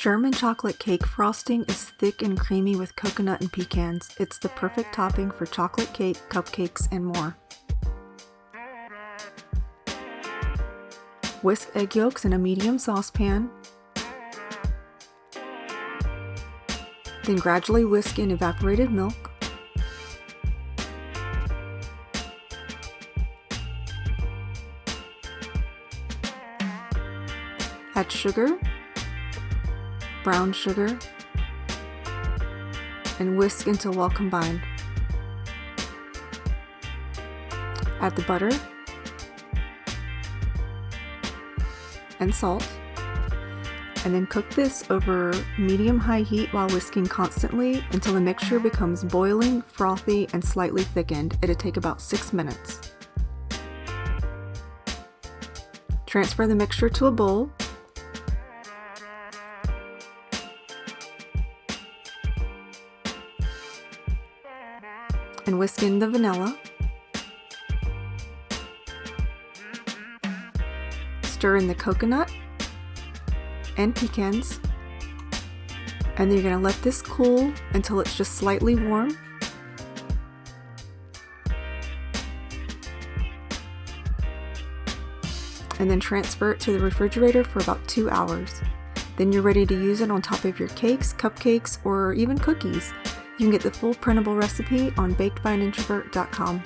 German chocolate cake frosting is thick and creamy with coconut and pecans. It's the perfect topping for chocolate cake, cupcakes, and more. Whisk egg yolks in a medium saucepan. Then gradually whisk in evaporated milk. Add sugar, brown sugar, and whisk until well combined. Add the butter and salt, and then cook this over medium-high heat while whisking constantly until the mixture becomes boiling, frothy, and slightly thickened. It'll take about 6 minutes. Transfer the mixture to a bowl. And whisk in the vanilla. Stir in the coconut and pecans. And then you're going to let this cool until it's just slightly warm. And then transfer it to the refrigerator for about 2 hours. Then you're ready to use it on top of your cakes, cupcakes, or even cookies. You can get the full printable recipe on bakedbyinintrovert.com.